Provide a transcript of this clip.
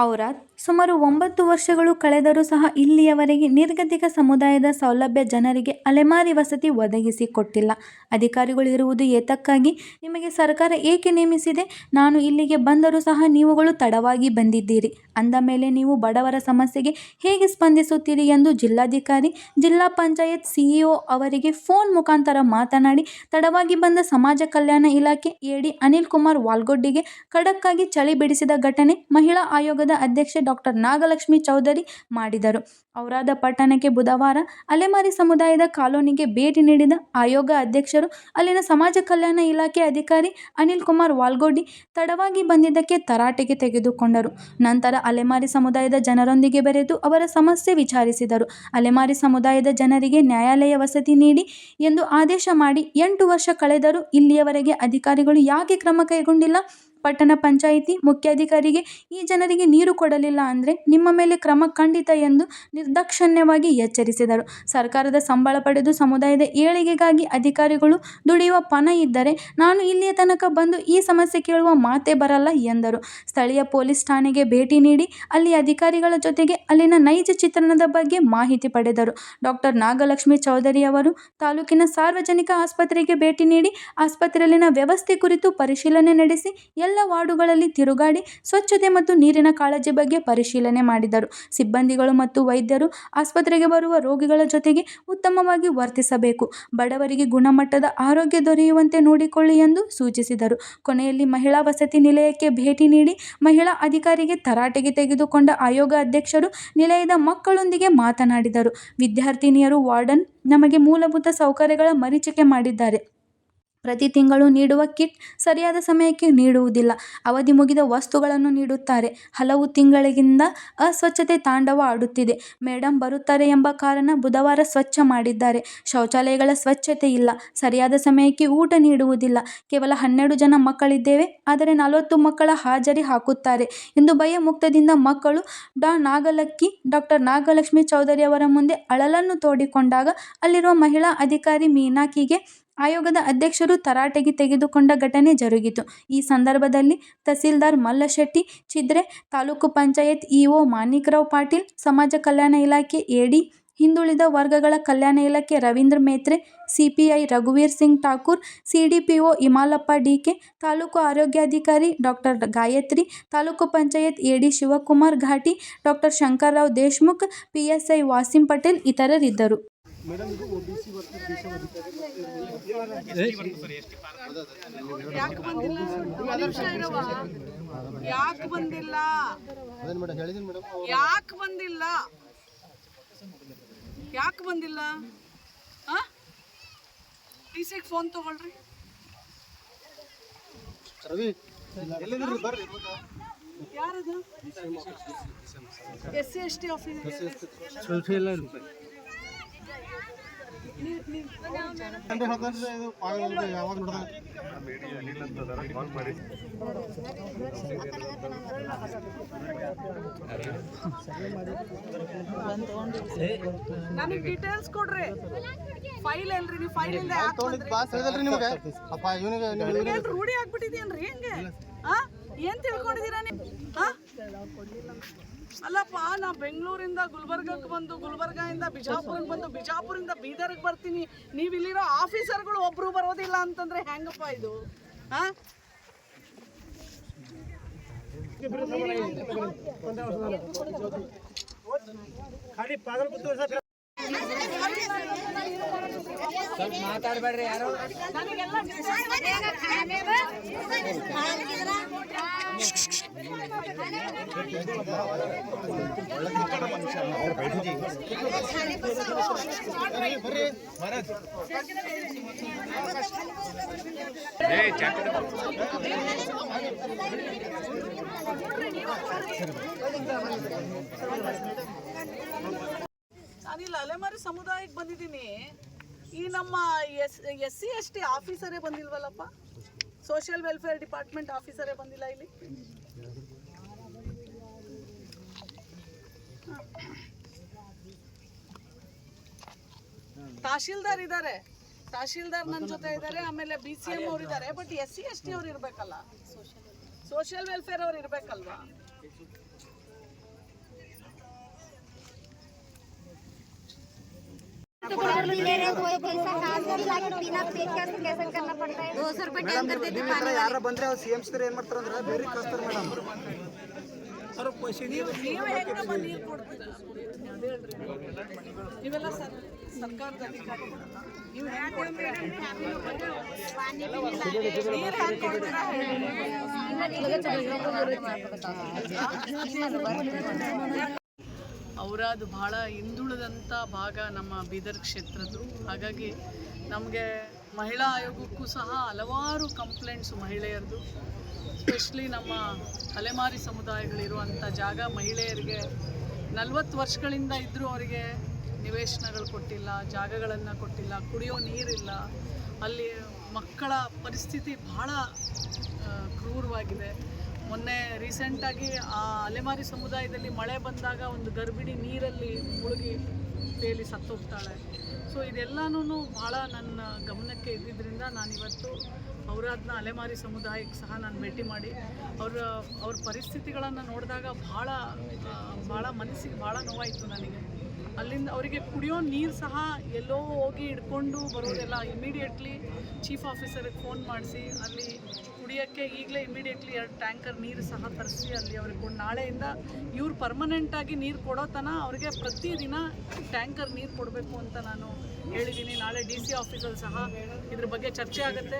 ಔರಾದ್ ಸುಮಾರು 9 ವರ್ಷಗಳು ಕಳೆದರೂ ಸಹ ಇಲ್ಲಿಯವರೆಗೆ ನಿರ್ಗತಿಕ ಸಮುದಾಯದ ಸೌಲಭ್ಯ ಜನರಿಗೆ ಅಲೆಮಾರಿ ವಸತಿ ಒದಗಿಸಿಕೊಟ್ಟಿಲ್ಲ. ಅಧಿಕಾರಿಗಳು ಇರುವುದು ಏತಕ್ಕಾಗಿ? ನಿಮಗೆ ಸರ್ಕಾರ ಏಕೆ ನೇಮಿಸಿದೆ? ನಾನು ಇಲ್ಲಿಗೆ ಬಂದರೂ ಸಹ ನೀವುಗಳು ತಡವಾಗಿ ಬಂದಿದ್ದೀರಿ ಅಂದ ಮೇಲೆ ನೀವು ಬಡವರ ಸಮಸ್ಯೆಗೆ ಹೇಗೆ ಸ್ಪಂದಿಸುತ್ತೀರಿ ಎಂದು ಜಿಲ್ಲಾಧಿಕಾರಿ, ಜಿಲ್ಲಾ ಪಂಚಾಯತ್ ಸಿಇಒ ಅವರಿಗೆ ಫೋನ್ ಮುಖಾಂತರ ಮಾತನಾಡಿ ತಡವಾಗಿ ಬಂದ ಸಮಾಜ ಕಲ್ಯಾಣ ಇಲಾಖೆ ಎಡಿ ಅನಿಲ್ ಕುಮಾರ್ ವಾಲ್ಗೋಡಿಗೆ ಖಡಕ್ ಆಗಿ ಚಳಿ ಬಿಡಿಸಿದ ಘಟನೆ ಮಹಿಳಾ ಆಯೋಗದ ಅಧ್ಯಕ್ಷೆ ಡಾ ನಾಗಲಕ್ಷ್ಮಿ ಚೌಧರಿ ಮಾಡಿದರು. ಔರಾದ ಪಟ್ಟಣಕ್ಕೆ ಬುಧವಾರ ಅಲೆಮಾರಿ ಸಮುದಾಯದ ಕಾಲೋನಿಗೆ ಭೇಟಿ ನೀಡಿದ ಆಯೋಗ ಅಧ್ಯಕ್ಷರು ಅಲ್ಲಿನ ಸಮಾಜ ಕಲ್ಯಾಣ ಇಲಾಖೆ ಅಧಿಕಾರಿ ಅನಿಲ್ ಕುಮಾರ್ ವಾಲ್ಗೋಡಿ ತಡವಾಗಿ ಬಂದಿದ್ದಕ್ಕೆ ತರಾಟೆಗೆ ತೆಗೆದುಕೊಂಡರು. ನಂತರ ಅಲೆಮಾರಿ ಸಮುದಾಯದ ಜನರೊಂದಿಗೆ ಬೆರೆತು ಅವರ ಸಮಸ್ಯೆ ವಿಚಾರಿಸಿದರು. ಅಲೆಮಾರಿ ಸಮುದಾಯದ ಜನರಿಗೆ ನ್ಯಾಯಾಲಯ ವಸತಿ ನೀಡಿ ಎಂದು ಆದೇಶ ಮಾಡಿ 8 ವರ್ಷ ಕಳೆದರೂ ಇಲ್ಲಿಯವರೆಗೆ ಅಧಿಕಾರಿಗಳು ಯಾಕೆ ಕ್ರಮ ಕೈಗೊಂಡಿಲ್ಲ? ಪಟ್ಟಣ ಪಂಚಾಯಿತಿ ಮುಖ್ಯಾಧಿಕಾರಿಗೆ ಈ ಜನರಿಗೆ ನೀರು ಕೊಡಲಿಲ್ಲ ಅಂದ್ರೆ ನಿಮ್ಮ ಮೇಲೆ ಕ್ರಮ ಖಂಡಿತ ಎಂದು ನಿರ್ದಾಕ್ಷಣ್ಯವಾಗಿ ಎಚ್ಚರಿಸಿದರು. ಸರ್ಕಾರದ ಸಂಬಳ ಪಡೆದು ಸಮುದಾಯದ ಏಳಿಗೆಗಾಗಿ ಅಧಿಕಾರಿಗಳು ದುಡಿಯುವ ಪಣ ಇದ್ದರೆ ನಾನು ಇಲ್ಲಿಯ ತನಕ ಬಂದು ಈ ಸಮಸ್ಯೆ ಕೇಳುವ ಮಾತೇ ಬರಲ್ಲ ಎಂದರು. ಸ್ಥಳೀಯ ಪೊಲೀಸ್ ಠಾಣೆಗೆ ಭೇಟಿ ನೀಡಿ ಅಲ್ಲಿ ಅಧಿಕಾರಿಗಳ ಜೊತೆಗೆ ಅಲ್ಲಿನ ನೈಜ ಚಿತ್ರಣದ ಬಗ್ಗೆ ಮಾಹಿತಿ ಪಡೆದರು. ಡಾ ನಾಗಲಕ್ಷ್ಮಿ ಚೌಧರಿ ಅವರು ತಾಲೂಕಿನ ಸಾರ್ವಜನಿಕ ಆಸ್ಪತ್ರೆಗೆ ಭೇಟಿ ನೀಡಿ ಆಸ್ಪತ್ರೆಯಲ್ಲಿನ ವ್ಯವಸ್ಥೆ ಕುರಿತು ಪರಿಶೀಲನೆ ನಡೆಸಿ ಎಲ್ಲ ವಾರ್ಡುಗಳಲ್ಲಿ ತಿರುಗಾಡಿ ಸ್ವಚ್ಛತೆ ಮತ್ತು ನೀರಿನ ಕಾಳಜಿ ಬಗ್ಗೆ ಪರಿಶೀಲನೆ ಮಾಡಿದರು. ಸಿಬ್ಬಂದಿಗಳು ಮತ್ತು ವೈದ್ಯರು ಆಸ್ಪತ್ರೆಗೆ ಬರುವ ರೋಗಿಗಳ ಜೊತೆಗೆ ಉತ್ತಮವಾಗಿ ವರ್ತಿಸಬೇಕು, ಬಡವರಿಗೆ ಗುಣಮಟ್ಟದ ಆರೋಗ್ಯ ದೊರೆಯುವಂತೆ ನೋಡಿಕೊಳ್ಳಿ ಎಂದು ಸೂಚಿಸಿದರು. ಕೊನೆಯಲ್ಲಿ ಮಹಿಳಾ ವಸತಿ ನಿಲಯಕ್ಕೆ ಭೇಟಿ ನೀಡಿ ಮಹಿಳಾ ಅಧಿಕಾರಿಗೆ ತರಾಟೆಗೆ ತೆಗೆದುಕೊಂಡ ಆಯೋಗ ಅಧ್ಯಕ್ಷರು ನಿಲಯದ ಮಕ್ಕಳೊಂದಿಗೆ ಮಾತನಾಡಿದರು. ವಿದ್ಯಾರ್ಥಿನಿಯರು ವಾರ್ಡನ್ ನಮಗೆ ಮೂಲಭೂತ ಸೌಕರ್ಯಗಳ ಮರೀಚಿಕೆ ಮಾಡಿದ್ದಾರೆ. ಪ್ರತಿ ತಿಂಗಳು ನೀಡುವ ಕಿಟ್ ಸರಿಯಾದ ಸಮಯಕ್ಕೆ ನೀಡುವುದಿಲ್ಲ. ಅವಧಿ ಮುಗಿದ ವಸ್ತುಗಳನ್ನು ನೀಡುತ್ತಾರೆ. ಹಲವು ತಿಂಗಳಿಂದ ಅಸ್ವಚ್ಛತೆ ತಾಂಡವ ಆಡುತ್ತಿದೆ. ಮೇಡಮ್ ಬರುತ್ತಾರೆ ಎಂಬ ಕಾರಣ ಬುಧವಾರ ಸ್ವಚ್ಛ ಮಾಡಿದ್ದಾರೆ. ಶೌಚಾಲಯಗಳ ಸ್ವಚ್ಛತೆ ಇಲ್ಲ. ಸರಿಯಾದ ಸಮಯಕ್ಕೆ ಊಟ ನೀಡುವುದಿಲ್ಲ. ಕೇವಲ 12 ಜನ ಮಕ್ಕಳಿದ್ದೇವೆ, ಆದರೆ 40 ಮಕ್ಕಳ ಹಾಜರಿ ಹಾಕುತ್ತಾರೆ ಎಂದು ಭಯಮುಕ್ತದಿಂದ ಮಕ್ಕಳು ಡಾ ನಾಗಲಕ್ಷ್ಮಿ ಚೌಧರಿ ಅವರ ಮುಂದೆ ಅಳಲನ್ನು ತೋಡಿಕೊಂಡಾಗ ಅಲ್ಲಿರುವ ಮಹಿಳಾ ಅಧಿಕಾರಿ ಮೀನಾಕಿಗೆ ಆಯೋಗದ ಅಧ್ಯಕ್ಷರು ತರಾಟೆಗೆ ತೆಗೆದುಕೊಂಡ ಘಟನೆ ಜರುಗಿತು. ಈ ಸಂದರ್ಭದಲ್ಲಿ ತಹಸೀಲ್ದಾರ್ ಮಲ್ಲಶೆಟ್ಟಿ ಚಿದ್ರೆ, ತಾಲೂಕು ಪಂಚಾಯತ್ ಇಒ ಮಾಣಿಕ್ರಾವ್ ಪಾಟೀಲ್, ಸಮಾಜ ಕಲ್ಯಾಣ ಇಲಾಖೆ ಎಡಿ, ಹಿಂದುಳಿದ ವರ್ಗಗಳ ಕಲ್ಯಾಣ ಇಲಾಖೆ ರವೀಂದ್ರ ಮೇತ್ರೆ, ಸಿಪಿಐ ರಘುವೀರ್ ಸಿಂಗ್ ಠಾಕೂರ್, ಸಿಡಿಪಿಒ ಇಮಾಲಪ್ಪ ಡಿಕೆ, ತಾಲೂಕು ಆರೋಗ್ಯಾಧಿಕಾರಿ Dr Gayatri, taluk panchayat AD Shivakumar Ghati, Dr Shankarrao Deshmukh, PSI Wasim Patel ಇತರರಿದ್ದರು. ಯಾಕೆ ಬಂದಿಲ್ಲ? ಟಿಸಿಗೆ ಫೋನ್ ತಗೊಳ್ರಿ. ಯಾರದು? SC ST ಆಫೀಸ್ ನನಗೆ ಡೀಟೇಲ್ಸ್ ಕೊಡ್ರಿ. ಫೈಲ್ ಅಲ್ರಿ, ನೀವು ಫೈಲ್ ಇಲ್ಲದೆ ರೂಢಿ ಆಗ್ಬಿಟ್ಟಿದೇನ್ರಿ? ಹೆಂಗೆ ಏನ್ ತಿಳ್ಕೊಂಡಿದ್ದೀರಾ ನೀವು? ಅಲ್ಲಪ್ಪ, ನಾ ಬೆಂಗಳೂರಿಂದ ಗುಲ್ಬರ್ಗಕ್ಕೆ ಬಂದು, ಗುಲ್ಬರ್ಗದಿಂದ ಬಿಜಾಪುರಕ್ಕೆ ಬಂದು, ಬಿಜಾಪುರದಿಂದ ಬೀದರ್ಗೆ ಬರ್ತೀನಿ. ನೀವು ಇಲ್ಲಿರೋ ಆಫೀಸರ್ಗಳು ಒಬ್ರು ಬರೋದಿಲ್ಲ ಅಂತಂದ್ರೆ ಹೆಂಗಪ್ಪ ಇದು? ಮಾತಾಡಬೇಡ್ರಿ ಯಾರು. ನಾನಿಲ್ಲ ಅಲೆಮಾರಿ ಸಮುದಾಯಕ್ಕೆ ಬಂದಿದ್ದೀನಿ. ಈ ನಮ್ಮ SC ST ಆಫೀಸರೇ ಬಂದಿಲ್ವಲ್ಲಪ್ಪ? ಸೋಷಿಯಲ್ ವೆಲ್ಫೇರ್ ಡಿಪಾರ್ಟ್ಮೆಂಟ್ ಆಫೀಸರೇ ಬಂದಿಲ್ಲ ಇಲ್ಲಿ. ತಹಶೀಲ್ದಾರ್ ಇದ್ದಾರೆ, ತಹಶೀಲ್ದಾರ್ ನನ್ನ ಜೊತೆ ಇದ್ದಾರೆ, ಆಮೇಲೆ BCM ಅವ್ರು ಇದ್ದಾರೆ. ಬಟ್ SC ST ಅವ್ರು ಇರಬೇಕಲ್ಲ, ಸೋಷಿಯಲ್ ವೆಲ್ಫೇರ್ ಅವ್ರು ಇರಬೇಕಲ್ವಾ? ಯಾರ ಬಂದ್ರೆ ಅವ್ರು ಸಿ ಎಂ ಏನ್ ಮಾಡ್ತಾರೆ ಅಂದ್ರೆ ಬೇರೆ ಕಳಿಸ್ತಾರೆ ಮೇಡಮ್. ನೀವು ಹೆಂಗಮ್ಮ ನೀರು ಕೊಡ್ತೀರಾ? ಅದೇ ಹೇಳ್ರಿ, ನೀವೆಲ್ಲ ಸರ್ಕಾರದ ಅಧಿಕಾರಿಗಳಲ್ಲ, ನೀವು ಹೆಂಗೆ ಕೊಡ್ತೀರಾ? ನೀರು ಹೆಂಗೆ ಕೊಡ್ತೀರಾ ಔರಾದ್ ಭಾಳ ಹಿಂದುಳಿದಂಥ ಭಾಗ ನಮ್ಮ ಬೀದರ್ ಕ್ಷೇತ್ರದ್ದು. ಹಾಗಾಗಿ ನಮಗೆ ಮಹಿಳಾ ಆಯೋಗಕ್ಕೂ ಸಹ ಹಲವಾರು ಕಂಪ್ಲೇಂಟ್ಸು ಮಹಿಳೆಯರದು. ಎಸ್ಪೆಷಲಿ ನಮ್ಮ ಅಲೆಮಾರಿ ಸಮುದಾಯಗಳಿರುವಂಥ ಜಾಗ ಮಹಿಳೆಯರಿಗೆ 40 ವರ್ಷಗಳಿಂದ ಇದ್ದರೂ ಅವರಿಗೆ ನಿವೇಶನಗಳು ಕೊಟ್ಟಿಲ್ಲ, ಜಾಗಗಳನ್ನು ಕೊಟ್ಟಿಲ್ಲ, ಕುಡಿಯೋ ನೀರಿಲ್ಲ. ಅಲ್ಲಿ ಮಕ್ಕಳ ಪರಿಸ್ಥಿತಿ ಭಾಳ ಕ್ರೂರವಾಗಿದೆ. ಮೊನ್ನೆ ರೀಸೆಂಟಾಗಿ ಆ ಅಲೆಮಾರಿ ಸಮುದಾಯದಲ್ಲಿ ಮಳೆ ಬಂದಾಗ ಒಂದು ಗರ್ಭಿಣಿ ನೀರಲ್ಲಿ ಮುಳುಗಿ ತೇಲಿ ಸತ್ತೋಗ್ತಾಳೆ. ಸೊ ಇದೆಲ್ಲನೂ ಭಾಳ ನನ್ನ ಗಮನಕ್ಕೆ ಇದ್ದಿದ್ದರಿಂದ ನಾನಿವತ್ತು ಔರಾದ್ನ ಅಲೆಮಾರಿ ಸಮುದಾಯಕ್ಕೆ ಸಹ ನಾನು ಭೇಟಿ ಮಾಡಿ ಅವ್ರ ಪರಿಸ್ಥಿತಿಗಳನ್ನು ನೋಡಿದಾಗ ಭಾಳ ಮನಸ್ಸಿಗೆ ಭಾಳ ನೋವಾಯಿತು ನನಗೆ. ಅಲ್ಲಿಂದ ಅವರಿಗೆ ಕುಡಿಯೋ ನೀರು ಸಹ ಎಲ್ಲೋ ಹೋಗಿ ಹಿಡ್ಕೊಂಡು ಬರೋದೆಲ್ಲ ಇಮಿಡಿಯೇಟ್ಲಿ ಚೀಫ್ ಆಫೀಸರಿಗೆ ಫೋನ್ ಮಾಡಿಸಿ ಅಲ್ಲಿ ಕುಡಿಯೋಕ್ಕೆ ಈಗಲೇ ಇಮಿಡಿಯೇಟ್ಲಿ 2 ಟ್ಯಾಂಕರ್ ನೀರು ಸಹ ತರಿಸಿ ಅಲ್ಲಿ ಅವ್ರಿಗೆ ನಾಳೆಯಿಂದ ಇವ್ರು ಪರ್ಮನೆಂಟಾಗಿ ನೀರು ಕೊಡೋ ತನಕ ಅವ್ರಿಗೆ ಪ್ರತಿದಿನ ಟ್ಯಾಂಕರ್ ನೀರು ಕೊಡಬೇಕು ಅಂತ ನಾನು ಹೇಳಿದ್ದೀನಿ. ನಾಳೆ DC ಆಫೀಸಲ್ಲಿ ಸಹ ಇದ್ರ ಬಗ್ಗೆ ಚರ್ಚೆ ಆಗುತ್ತೆ.